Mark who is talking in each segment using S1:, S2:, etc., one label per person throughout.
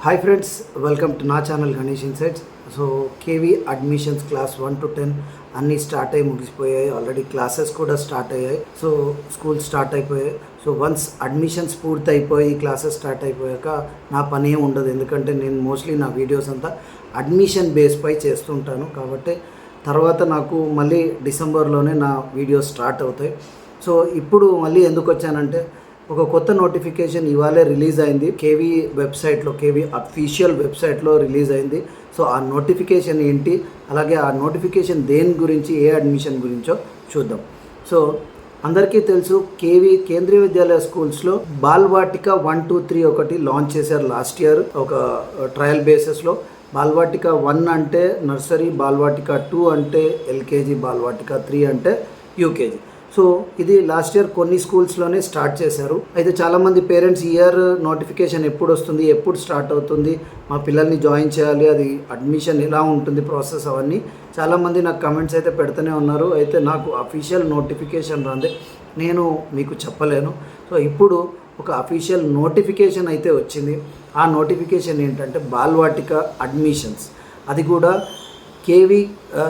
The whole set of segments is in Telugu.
S1: హాయ్ ఫ్రెండ్స్, వెల్కమ్ టు నా channel Ganesh insights. So KV admissions class 1 to 10 అన్నీ స్టార్ట్ అయ్యి ముగిసిపోయాయి. ఆల్రెడీ క్లాసెస్ కూడా స్టార్ట్ అయ్యాయి. సో స్కూల్ స్టార్ట్ అయిపోయాయి. సో వన్స్ అడ్మిషన్స్ పూర్తి అయిపోయి క్లాసెస్ స్టార్ట్ అయిపోయాక నా పని ఏం ఉండదు, ఎందుకంటే నేను మోస్ట్లీ నా వీడియోస్ అంతా అడ్మిషన్ బేస్పై చేస్తుంటాను. కాబట్టి తర్వాత నాకు మళ్ళీ డిసెంబర్లోనే నా వీడియోస్ స్టార్ట్ అవుతాయి. సో ఇప్పుడు మళ్ళీ ఎందుకు వచ్చానంటే, ఒక కొత్త నోటిఫికేషన్ ఇవాళే రిలీజ్ అయింది. కేవీ వెబ్సైట్లో, కేవీ అఫీషియల్ వెబ్సైట్లో రిలీజ్ అయింది. సో ఆ నోటిఫికేషన్ ఏంటి, అలాగే ఆ నోటిఫికేషన్ దేని గురించి, ఏ అడ్మిషన్ గురించో చూద్దాం. సో అందరికీ తెలుసు, కేవీ కేంద్రీయ విద్యాలయ స్కూల్స్లో బాల్వాటిక 1, 2, 3 ఒకటి లాంచ్ చేశారు లాస్ట్ ఇయర్ ఒక ట్రయల్ బేసిస్లో. బాల్వాటిక 1 అంటే నర్సరీ, బాల్వాటిక 2 అంటే ఎల్కేజీ, బాల్వాటిక 3 అంటే యూకేజీ. సో ఇది లాస్ట్ ఇయర్ కొన్ని స్కూల్స్లోనే స్టార్ట్ చేశారు. అయితే చాలామంది పేరెంట్స్ ఇయర్ నోటిఫికేషన్ ఎప్పుడు వస్తుంది, ఎప్పుడు స్టార్ట్ అవుతుంది, మా పిల్లల్ని జాయిన్ చేయాలి, అది అడ్మిషన్ ఎలా ఉంటుంది ప్రాసెస్, అవన్నీ చాలామంది నాకు కమెంట్స్ అయితే పెడుతూనే ఉన్నారు. అయితే నాకు అఫీషియల్ నోటిఫికేషన్ రాంది, నేను మీకు చెప్పలేను. సో ఇప్పుడు ఒక అఫీషియల్ నోటిఫికేషన్ అయితే వచ్చింది. ఆ నోటిఫికేషన్ ఏంటంటే బాల్వాటిక అడ్మిషన్స్, అది కూడా కేవీ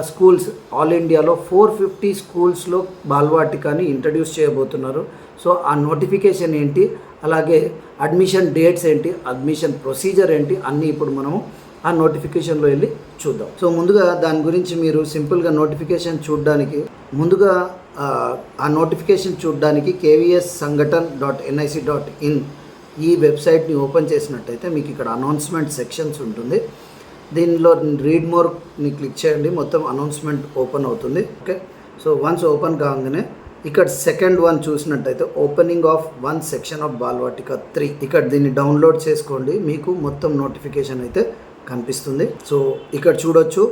S1: స్కూల్స్ ఆల్ ఇండియాలో 450 స్కూల్స్లో బాల్వాటికాని ఇంట్రడ్యూస్ చేయబోతున్నారు. సో ఆ నోటిఫికేషన్ ఏంటి, అలాగే అడ్మిషన్ డేట్స్ ఏంటి, అడ్మిషన్ ప్రొసీజర్ ఏంటి, అన్నీ ఇప్పుడు మనము ఆ నోటిఫికేషన్లో వెళ్ళి చూద్దాం. సో ముందుగా దాని గురించి మీరు సింపుల్గా నోటిఫికేషన్ చూడడానికి, ముందుగా ఆ నోటిఫికేషన్ చూడడానికి KVS sangathan.nic.in ఈ వెబ్సైట్ని ఓపెన్ చేసినట్టయితే మీకు ఇక్కడ అనౌన్స్మెంట్ సెక్షన్స్ ఉంటుంది. దీనిలో రీడ్ మోర్ని క్లిక్ చేయండి, మొత్తం అనౌన్స్మెంట్ ఓపెన్ అవుతుంది. ఓకే, సో వన్స్ ఓపెన్ కాగానే ఇక్కడ సెకండ్ వన్ చూసినట్టయితే opening of 1 section of Balvatika 3, ఇక్కడ దీన్ని డౌన్లోడ్ చేసుకోండి, మీకు మొత్తం నోటిఫికేషన్ అయితే కనిపిస్తుంది. సో ఇక్కడ చూడొచ్చు,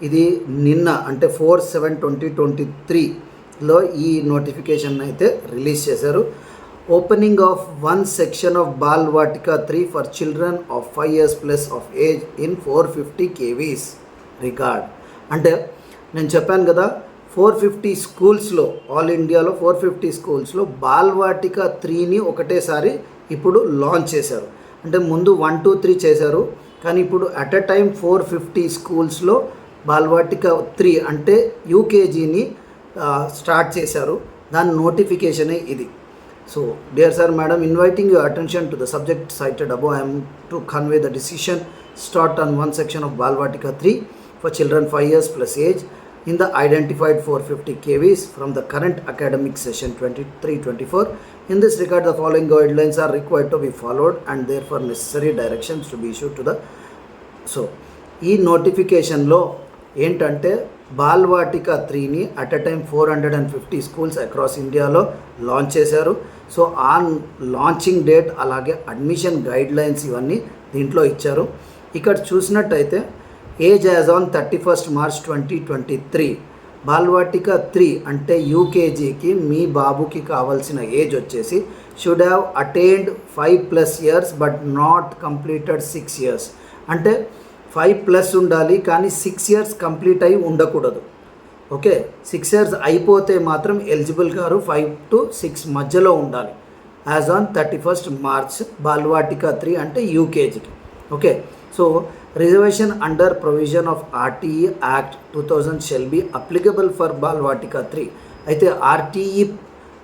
S1: ఇది నిన్న అంటే 4/7/2023లో ఈ నోటిఫికేషన్ అయితే రిలీజ్ చేశారు. Opening of 1 section of Balvatika 3 for children of 5 years plus of age in 450 KVs record. అంటే నేను చెప్పాను కదా, 450 స్కూల్స్లో, ఆల్ ఇండియాలో 450 స్కూల్స్లో బాల్వాటిక 3ని ఒకటేసారి ఇప్పుడు లాంచ్ చేశారు. అంటే ముందు 1, 2, 3 చేశారు, కానీ ఇప్పుడు అట్ ఎ టైం 450 స్కూల్స్లో బాల్వాటిక 3 అంటే యూకేజీని స్టార్ట్ చేశారు. దాని నోటిఫికేషనే ఇది. So, dear sir, madam, inviting your attention to the subject cited above, I am to convey the decision start on 1 section of Balvatika 3 for children 5 years plus age in the identified 450 KVs from the current academic session 23-24. In this regard, the following guidelines are required to be followed and therefore necessary directions to be issued to the. So, ఈ నోటిఫికేషన్లో ఏంటంటే బాల్వాటిక 3ని at a time 450 schools across ఇండియాలో లాంచ్ చేశారు. సో ఆ లాంచింగ్ డేట్, అలాగే అడ్మిషన్ గైడ్లైన్స్ ఇవన్నీ దీంట్లో ఇచ్చారు. ఇక్కడ చూసినట్టయితే age as on 31st March 2023, Balvatika 3 అంటే యూకేజీకి మీ బాబుకి కావాల్సిన ఏజ్ వచ్చేసి should have attained 5+ years but not completed 6 years. అంటే 5+ ఉండాలి, కానీ 6 years కంప్లీట్ అయి ఉండకూడదు. ఓకే, 6 years అయిపోతే మాత్రం ఎలిజిబుల్ గారు 5 to 6 మధ్యలో ఉండాలి. As on 31st March Balvatika 3 అంటే యూకేజీకి. Okay, so reservation under provision of RTE Act 2000 shall be applicable for Balvatika 3. అయితే RTE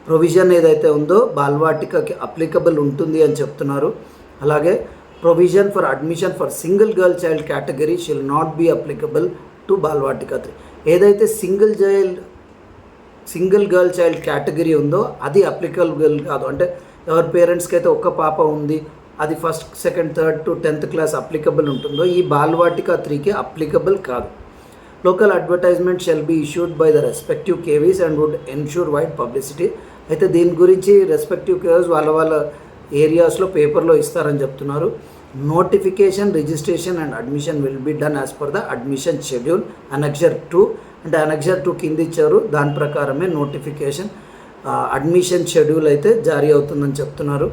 S1: ప్రొవిజన్ ఏదైతే ఉందో బాల్వాటికకి అప్లికబుల్ ఉంటుంది అని చెప్తున్నారు. అలాగే provision for admission for single girl child category shall not be applicable to బాల్వాటిక 3. ఏదైతే సింగిల్ గర్ల్ చైల్డ్ కేటగిరీ ఉందో అది అప్లికబుల్ కాదు. అంటే ఎవరి పేరెంట్స్కి అయితే ఒక్క పాప ఉంది, అది 1st, 2nd, 3rd to 10th class applicable ఉంటుందో, ఈ బాల్వాటిక 3కి అప్లికబుల్ కాదు. Local advertisement shall be issued by the respective KVs and would ensure wide publicity. అయితే దీని గురించి రెస్పెక్టివ్ కేవీస్ వాళ్ళ ఏరియాస్లో పేపర్లో ఇస్తారని చెప్తున్నారు. Notification, registration and admission will be done as per the admission schedule annexure 2. అంటే అనెక్సర్ 2 కింద ఇచ్చారు, దాని ప్రకారమే నోటిఫికేషన్ అడ్మిషన్ షెడ్యూల్ అయితే జారీ అవుతుందని చెప్తున్నారు.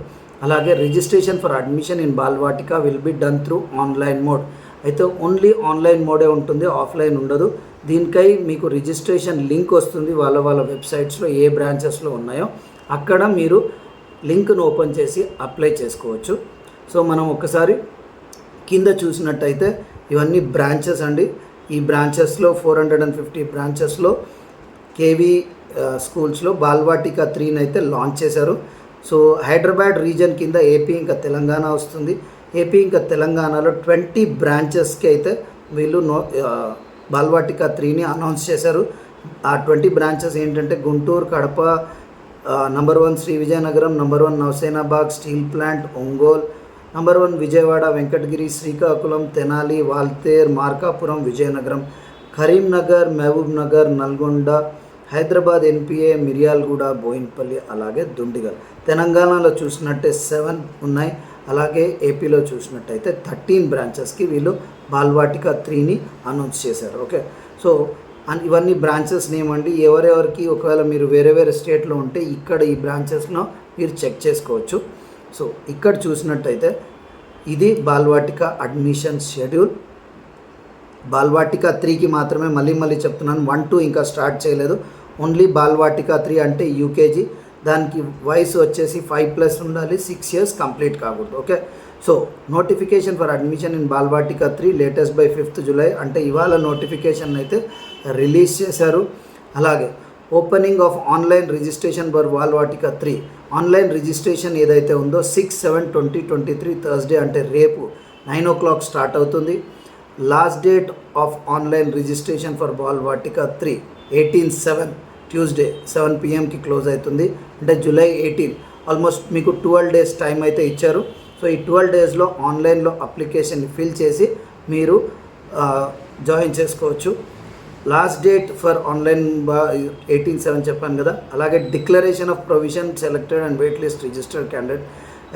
S1: అలాగే registration for admission in Balvatika will be done through online mode. అయితే ఓన్లీ ఆన్లైన్ మోడే ఉంటుంది, ఆఫ్లైన్ ఉండదు. దీనికై మీకు రిజిస్ట్రేషన్ లింక్ వస్తుంది వాళ్ళ వెబ్సైట్స్లో, ఏ బ్రాంచెస్లో ఉన్నాయో అక్కడ మీరు లింక్ను ఓపెన్ చేసి అప్లై చేసుకోవచ్చు. సో మనం ఒకసారి కింద చూసినట్టయితే ఇవన్నీ బ్రాంచెస్ అండి. ఈ బ్రాంచెస్లో 450 బ్రాంచెస్లో కేవీ స్కూల్స్లో బాల్వాటిక 3ని అయితే లాంచ్ చేశారు. సో హైదరాబాద్ రీజన్ కింద ఏపీ ఇంకా తెలంగాణ వస్తుంది. ఏపీ ఇంకా తెలంగాణలో 20 బ్రాంచెస్కి అయితే వీళ్ళు బాల్వాటిక 3ని అనౌన్స్ చేశారు. ఆ 20 బ్రాంచెస్ ఏంటంటే Guntur, Kadapa, number 1 Sri Vizianagaram, number 1 Nausenabagh steel plant, Ongole, number 1 Vijayawada, Venkatagiri, Srikakulam, Tenali, Waltair, Markapuram, Vizianagaram, Karimnagar, Mahabubnagar, Nalgonda, Hyderabad NPA, Miryalaguda, Boinpally, అలాగే దుండిగల్. తెలంగాణలో చూసినట్టే 7 ఉన్నాయి. అలాగే ఏపీలో చూసినట్టయితే 13 బ్రాంచెస్కి వీళ్ళు బాల్వాటిక 3ని అనౌన్స్ చేశారు. ఓకే, సో ఇవన్నీ బ్రాంచెస్ నేమ్ అండి. ఎవరెవరికి ఒకవేళ మీరు వేరే వేరే స్టేట్లో ఉంటే ఇక్కడ ఈ బ్రాంచెస్లో మీరు చెక్ చేసుకోవచ్చు. సో ఇక్కడ చూసినట్టయితే ఇది బాల్వాటిక అడ్మిషన్ షెడ్యూల్. బాల్వాటిక 3కి మాత్రమే మళ్ళీ చెప్తున్నాను, 1, 2 ఇంకా స్టార్ట్ చేయలేదు. ఓన్లీ బాల్వాటిక 3 అంటే యూకేజీ. దానికి వయసు వచ్చేసి 5+ ఉండాలి, 6 years కంప్లీట్ కాకూడదు. Okay, so notification for admission in Balvatika 3 latest by 5th July అంటే ఇవాళ నోటిఫికేషన్ అయితే రిలీజ్ చేశారు. అలాగే opening of online registration for Balvatika 3 online registration ఏదైతే ఉందో 6/7/2023 థర్స్డే అంటే రేపు 9 o'clock స్టార్ట్ అవుతుంది. Last date of online registration for Balvatika 3 18/7 Tuesday 7 PM close అవుతుంది. అంటే July 18. ఆల్మోస్ట్ మీకు 12 days టైం అయితే ఇచ్చారు. సో ఈ 12 daysలో ఆన్లైన్లో అప్లికేషన్ ఫిల్ చేసి మీరు జాయిన్ చేసుకోవచ్చు. లాస్ట్ డేట్ ఫర్ ఆన్లైన్ 18/7 చెప్పాను కదా. అలాగే declaration of provision selected and wait list registered candidate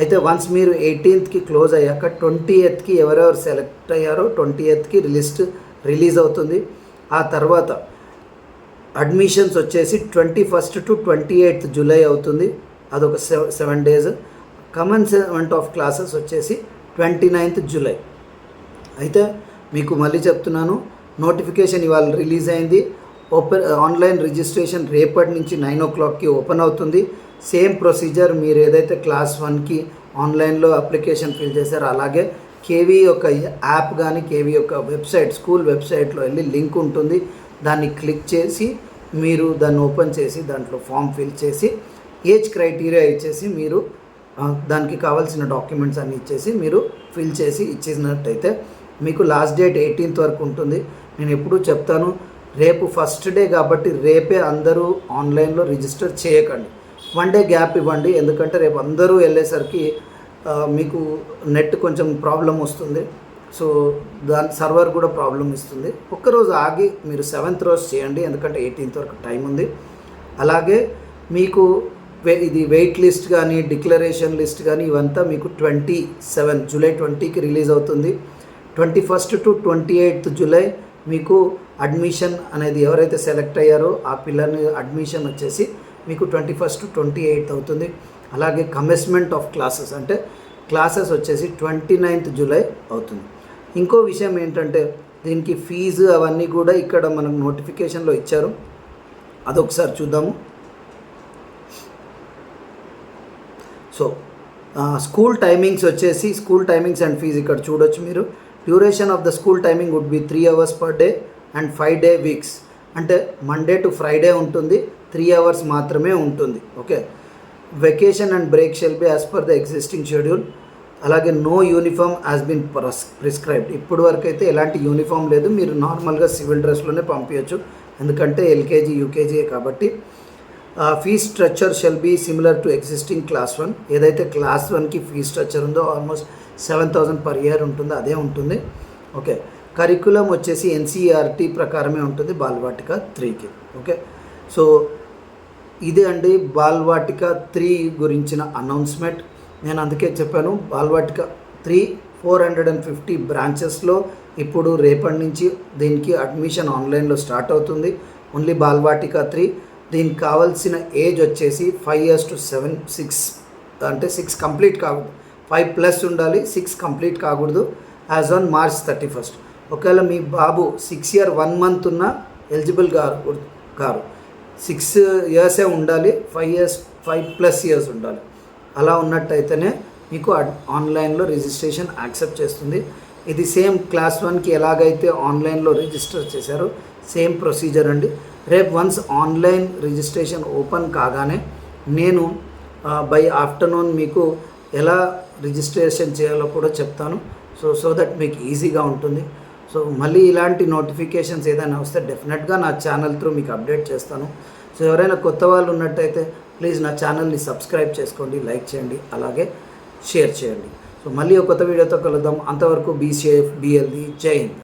S1: అయితే వన్స్ మీరు 18th క్లోజ్ అయ్యాక 20th ఎవరెవరు సెలెక్ట్ అయ్యారో 20th లిస్ట్ రిలీజ్ అవుతుంది. ఆ తర్వాత అడ్మిషన్స్ వచ్చేసి 21st to 28th July అవుతుంది. అదొక 7 days. కమెన్స్మెంట్ ఆఫ్ క్లాసెస్ వచ్చేసి 29th July. అయితే మీకు మళ్ళీ చెప్తున్నాను, నోటిఫికేషన్ ఇవాళ రిలీజ్ అయింది. ఆన్లైన్ రిజిస్ట్రేషన్ రేపటి నుంచి 9 o'clockకి ఓపెన్ అవుతుంది. సేమ్ ప్రొసీజర్ మీరు ఏదైతే క్లాస్ 1కి ఆన్లైన్లో అప్లికేషన్ ఫిల్ చేశారో అలాగే కేవీ యొక్క యాప్ కానీ కేవీ యొక్క వెబ్సైట్ స్కూల్ వెబ్సైట్లో వెళ్ళి లింక్ ఉంటుంది. దాన్ని క్లిక్ చేసి మీరు దాన్ని ఓపెన్ చేసి దాంట్లో ఫామ్ ఫిల్ చేసి ఏజ్ క్రైటీరియా ఇచ్చేసి మీరు దానికి కావాల్సిన డాక్యుమెంట్స్ అన్నీ ఇచ్చేసి మీరు ఫిల్ చేసి ఇచ్చేసినట్టయితే మీకు లాస్ట్ డేట్ 18th వరకు ఉంటుంది. నేను ఎప్పుడూ చెప్తాను, రేపు ఫస్ట్ డే కాబట్టి రేపే అందరూ ఆన్లైన్లో రిజిస్టర్ చేయకండి. 1 day గ్యాప్ ఇవ్వండి. ఎందుకంటే రేపు అందరూ వెళ్ళేసరికి మీకు నెట్ కొంచెం ప్రాబ్లం వస్తుంది. సో దాని సర్వర్ కూడా ప్రాబ్లం ఇస్తుంది. ఒక్కరోజు ఆగి మీరు 7th రోజు చేయండి, ఎందుకంటే 18th వరకు టైం ఉంది. అలాగే మీకు ఇది వెయిట్ లిస్ట్ కానీ డిక్లరేషన్ లిస్ట్ కానీ ఇవంతా మీకు 27 July 20కి రిలీజ్ అవుతుంది. 21st to 28th July మీకు అడ్మిషన్ అనేది ఎవరైతే సెలెక్ట్ అయ్యారో ఆ పిల్లల్ని అడ్మిషన్ వచ్చేసి మీకు 21st to 28th అవుతుంది. అలాగే కమెన్స్మెంట్ ఆఫ్ క్లాసెస్ అంటే క్లాసెస్ వచ్చేసి 29th July అవుతుంది. ఇంకో విషయం ఏంటంటే దీనికి ఫీజు అవన్నీ కూడా ఇక్కడ మనకు నోటిఫికేషన్లో ఇచ్చారు. అదొకసారి చూద్దాము. సో స్కూల్ టైమింగ్స్ వచ్చేసి స్కూల్ టైమింగ్స్ అండ్ ఫీజు ఇక్కడ చూడొచ్చు మీరు. Duration of the school timing would be 3 hours per day and 5 day weeks. అంటే మండే టు ఫ్రైడే ఉంటుంది, 3 hours మాత్రమే ఉంటుంది. Okay, vacation and break shall be as per the existing schedule. అలాగే no uniform has been prescribed. ఇప్పుడు వరకు అయితే ఎలాంటి యూనిఫామ్ లేదు, మీరు నార్మల్గా సివిల్ డ్రెస్లోనే పంపించచ్చు, ఎందుకంటే ఎల్కేజీ యూకేజీ కాబట్టి. Fee structure shall be similar to existing class 1. ఏదైతే క్లాస్ 1కి ఫీ స్ట్రక్చర్ ఉందో ఆల్మోస్ట్ 7,000 per year ఉంటుందో అదే ఉంటుంది. ఓకే, కరికులం వచ్చేసి ఎన్సీఈఆర్టీ ప్రకారమే ఉంటుంది బాల్వాటిక 3కి. ఓకే, సో ఇదే అండి బాల్వాటిక 3 గురించిన అనౌన్స్మెంట్. నేను అందుకే చెప్పాను, బాల్వాటిక 3 450 బ్రాంచెస్లో ఇప్పుడు రేపటి నుంచి దీనికి అడ్మిషన్ ఆన్లైన్లో స్టార్ట్ అవుతుంది. ఓన్లీ బాల్వాటిక 3. దీనికి కావాల్సిన ఏజ్ వచ్చేసి 5 years to 6 అంటే 6 కంప్లీట్ కాకూడదు, 5+ ఉండాలి, 6 కంప్లీట్ కాకూడదు. As on March 31st. ఒకవేళ మీ బాబు 6 year 1 month ఉన్న ఎలిజిబుల్ కారు 6 years ఉండాలి, 5+ years ఉండాలి. అలా ఉన్నట్టయితేనే మీకు ఆన్లైన్లో రిజిస్ట్రేషన్ యాక్సెప్ట్ చేస్తుంది. ఇది సేమ్ క్లాస్ 1కి ఎలాగైతే ఆన్లైన్లో రిజిస్టర్ చేశారో సేమ్ ప్రొసీజర్ అండి. రేపు వన్స్ ఆన్లైన్ రిజిస్ట్రేషన్ ఓపెన్ కాగానే నేను బై ఆఫ్టర్నూన్ మీకు ఎలా రిజిస్ట్రేషన్ చేయాలో కూడా చెప్తాను. సో దట్ మీకు ఈజీగా ఉంటుంది. సో మళ్ళీ ఇలాంటి నోటిఫికేషన్స్ ఏదైనా వస్తే డెఫినెట్గా నా ఛానల్ త్రూ మీకు అప్డేట్ చేస్తాను. సో ఎవరైనా కొత్త వాళ్ళు ఉన్నట్టయితే ప్లీజ్ నా ఛానల్ని సబ్స్క్రైబ్ చేసుకోండి, లైక్ చేయండి, అలాగే షేర్ చేయండి. సో మళ్ళీ ఒక కొత్త వీడియోతో కలుద్దాం. అంతవరకు బీ సేఫ్, బీ హెల్దీ. జై హింద్.